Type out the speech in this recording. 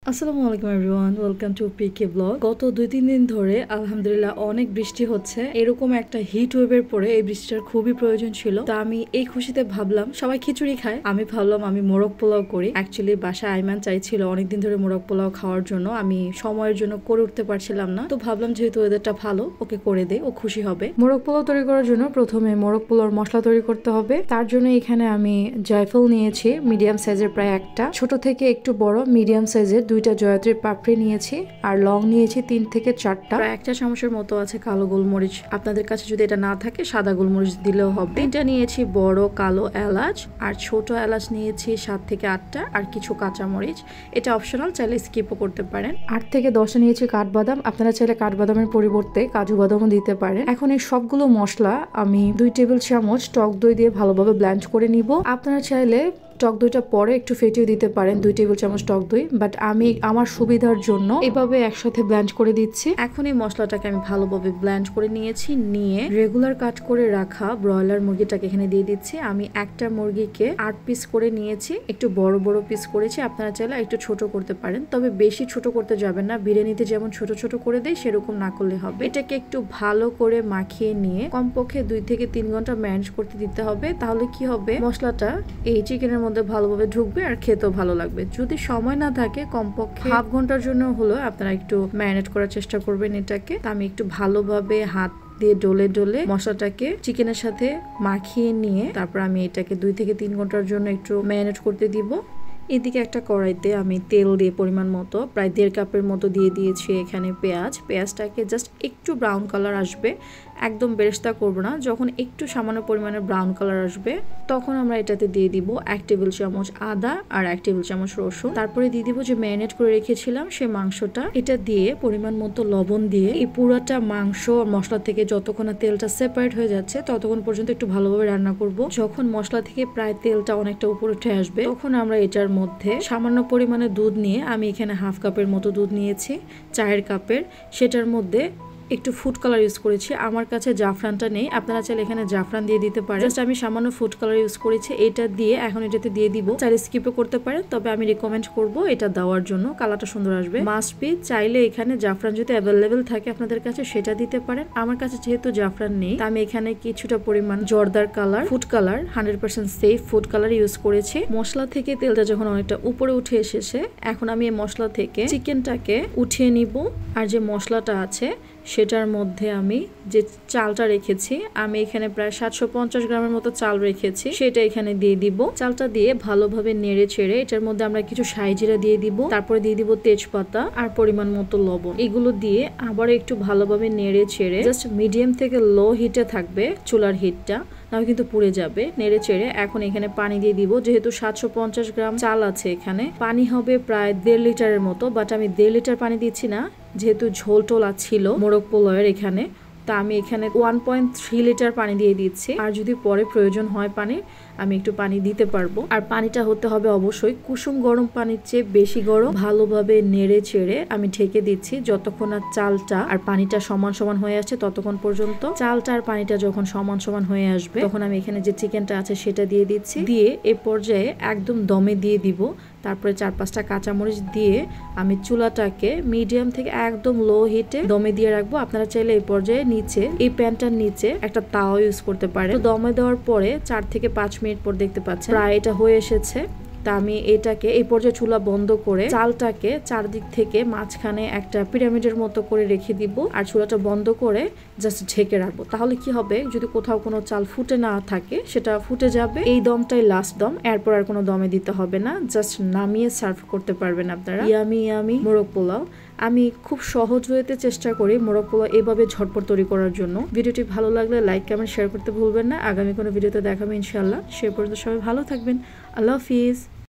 আসসালামু আলাইকুম everyone, welcome to PK blog. গত 2-3 দিন ধরে আলহামদুলিল্লাহ অনেক বৃষ্টি হচ্ছে। এরকম একটা হিট ওয়েভের পরে এই বৃষ্টিটার খুবই প্রয়োজন ছিল। তা আমি এই খুশিতে ভাবলাম সবাই খিচুড়ি খায়, আমি ভাবলাম আমি মোরগ পোলাও করি। অ্যাকচুয়ালি বাসায় আইমান চাইছিল অনেকদিন ধরে মোরগ পোলাও খাওয়ার জন্য, আমি সময়ের জন্য করে উঠতে পারছিলাম না। তো ভাবলাম যেহেতু ওয়েদারটা ভালো, ওকে করে দে, ও খুশি হবে। মোরগ পোলাও তৈরি করার জন্য প্রথমে মোরগ পোলাওর মশলা তৈরি করতে হবে। তার জন্য এখানে আমি জায়ফল নিয়েছি মিডিয়াম সাইজের প্রায় একটা, ছোট থেকে একটু বড় মিডিয়াম সাইজের 2টা জয়ত্রীর পাপড়ি নিয়েছি, আর লং নিয়েছি 3 থেকে 4টা। প্রায় 1 চা চামচের মতো আছে কালো গোলমরিচ, আপনাদের কাছে যদি এটা না থাকে সাদা গোলমরিচ দিলেও হবে। 3টা নিয়েছি বড় কালো এলাচ, আর ছোট এলাচ নিয়েছি 7 থেকে 8টা, আর কিছু কাঁচামরিচ। এটা অপশনাল, চাইলে স্কিপও করতে পারেন। 8 থেকে 10টা নিয়েছি কাঠবাদাম, আপনারা চাইলে কাঠবাদামের পরিবর্তে কাজু বাদামও দিতে পারেন। এখন এই সবগুলো মশলা আমি 2 টেবিল চামচ টক দই দিয়ে ভালোভাবে ব্লেন্ড করে নিব। আপনারা চাইলে টক দইটা পরে একটু ফেটিয়ে দিতে পারেন, 2 টেবিল চামচ টক দই, বাট আমি আমার সুবিধার জন্য এভাবে একসাথে ব্লেন্ড করে দিচ্ছি। এখন এই মশলাটাকে আমি ভালোভাবে ব্লেন্ড করে নিয়েছি, নিয়ে রেগুলার কাট করে রাখা ব্রয়লার মুরগিটাকে এখানে দিয়ে দিচ্ছি। আমি একটা মুরগিকে 8 পিস করে নিয়েছি, একটু বড় বড় পিস করেছি, আপনারা চাইলে একটু ছোট করতে পারেন, তবে বেশি ছোট করতে যাবেন না। বিরিয়ানিতে যেমন ছোট ছোট করে দেয় সেরকম না করলে হবে। এটাকে একটু ভালো করে মাখিয়ে নিয়ে কমপক্ষে 2 থেকে 3 ঘন্টা ম্যারিনেট করতে দিতে হবে। তাহলে কি হবে, মশলাটা এই চিকেনের মধ্যে ভালোভাবে ঢুকবে আর খেতেও ভালো লাগবে। যদি সময় না থাকে কমপক্ষে হাফ ঘন্টার জন্য হলো আপনারা একটু ম্যারিনেট করার চেষ্টা করবেন এটাকে। তা আমি একটু ভালোভাবে হাত দিয়ে ডলে ডলে মশলাটাকে চিকেনের সাথে মাখিয়ে নিয়ে তারপর আমি এটাকে 2 থেকে 3 ঘন্টার জন্য একটু ম্যারিনেট করতে দিব। এদিকে একটা কড়াইতে আমি তেল দিয়ে পরিমাণ মতো প্রায় 1.5 কাপের মতো দিয়ে দিয়েছি এখানে পেঁয়াজটাকে জাস্ট একটু ব্রাউন কালার আসবে, একদম বেরেস্তা করবো না। যখন একটু সামান্য পরিমাণে ব্রাউন কালার আসবে তখন আমরা এটাতে দিয়ে দিব 1 টেবিল চামচ আদা আর 1 টেবিল চামচ রসুন। তারপরে দিয়ে দিব যে ম্যারিনেট করে রেখেছিলাম সে মাংসটা, এটা দিয়ে পরিমাণ মতো লবণ দিয়ে এই পুরাটা মাংস মশলা থেকে যতক্ষণ না তেলটা সেপারেট হয়ে যাচ্ছে ততক্ষণ পর্যন্ত একটু ভালোভাবে রান্না করব। যখন মশলা থেকে প্রায় তেলটা অনেকটা উপরে উঠে আসবে তখন আমরা এটার মধ্যে সামান্য পরিমাণে দুধ নিয়ে, আমি এখানে হাফ কাপের মতো দুধ নিয়েছি, চায়ের কাপের, সেটার মধ্যে একটু ফুড কালার ইউজ করেছি। আমার কাছে জাফরানটা নেই, আপনারা চাইলে এখানে জাফরান দিয়ে দিতে পারেন। জাস্ট আমি সামান্য ফুড কালার ইউজ করেছি, এটা দিয়ে এখন এটাতে দিয়ে দিব। চাইলে স্কিপও করতে পারেন, তবে আমি রিকমেন্ড করব এটা দেওয়ার জন্য, কালারটা সুন্দর আসবে। মাস্ট বি, চাইলে এখানে জাফরান যদি অ্যাভেলেবেল থাকে আপনাদের কাছে সেটা দিতে পারেন। আমার কাছে যেহেতু জাফরান নেই তা আমি এখানে কিছুটা পরিমাণ জর্দার colour, food colour, 100% safe food colour use করেছি। মশলা থেকে তেলটা যখন অনেকটা উপরে উঠে এসেছে এখন আমি এই মশলা থেকে চিকেনটাকে উঠিয়ে নিব, আর যে মশলাটা আছে সেটার মধ্যে আমি যে চালটা রেখেছি, আমি এখানে প্রায় 750 গ্রামের মতো চাল রেখেছি, সেটা এখানে দিয়ে দিব। চালটা দিয়ে ভালোভাবে নেড়ে ছেড়ে এটার মধ্যে আমরা কিছু শাহি জিরা দিয়ে দিব, তারপরে দিয়ে দিব তেজপাতা আর পরিমাণ মতো লবণ। এগুলো দিয়ে আবার একটু ভালোভাবে নেড়ে ছেড়ে জাস্ট মিডিয়াম থেকে লো হিটে থাকবে চুলার হিটটা, নাও কিন্তু পুড়ে যাবে। নেড়ে চেড়ে এখন এখানে পানি দিয়ে দিব, যেহেতু 750 গ্রাম চাল আছে এখানে পানি হবে প্রায় 1.5 লিটারের মতো, বাট আমি 1.5 লিটার পানি দিচ্ছি না যেহেতু ঝোল টোলা ছিল মোরগ পোলাওয়ের এখানে, তা আমি এখানে 1.3 লিটার পানি দিয়ে দিচ্ছি। আর যদি পরে প্রয়োজন হয় পানি আমি একটু পানি দিতে পারবো। আর পানিটা হতে হবে অবশ্যই কুসুম গরম পানির চেয়ে বেশি গরম। ভালোভাবে নেড়ে চেড়ে আমি ঢেকে দিচ্ছি যতক্ষণ না চালটা আর পানিটা সমান সমান হয়ে আসছে ততক্ষণ পর্যন্ত। চালটা আর পানিটা যখন সমান সমান হয়ে আসবে তখন আমি এখানে যে চিকেনটা আছে সেটা দিয়ে দিচ্ছি, দিয়ে এ পর্যায়ে একদম দমে দিয়ে দিব। তারপরে 4-5টা কাঁচামরিচ দিয়ে আমি চুলাটাকে মিডিয়াম থেকে একদম লো হিটে দমে দিয়ে রাখবো। আপনারা চাইলে এই পর্যায়ে নিচে এই প্যানটার নিচে একটা তাওয়া ইউজ করতে পারেন। তো দমে দেওয়ার পরে 4 থেকে 5 মিনিট পর দেখতে পাচ্ছেন প্রায় এটা হয়ে এসেছে। তা আমি এটাকে এই পর্যায়ে চুলা বন্ধ করে চালটাকে চারদিক থেকে মাঝখানে একটা পিরামিডের মতো করে রেখে দিব, আর চুলাটা বন্ধ করে জাস্ট ঢেকে রাখবো। তাহলে কি হবে, যদি কোথাও কোনো চাল ফুটে না থাকে সেটা ফুটে যাবে। এই দমটাই লাস্ট দম, এরপর আর কোনো দমে দিতে হবে না, জাস্ট নামিয়ে সার্ভ করতে পারবেন আপনারা। ইয়ামি ইয়ামি মোরগ পোলাও। আমি খুব সহজ ওয়েতে চেষ্টা করি মোরগ পোলাও এভাবে ঝটপট তৈরি করার জন্য। ভিডিওটি ভালো লাগলে লাইক কমেন্ট শেয়ার করতে ভুলবেন না। আগামী কোনো ভিডিওতে দেখাবো ইনশাআল্লাহ। সে পর্যন্ত সবাই ভালো থাকবেন। আল্লাহ হাফিজ।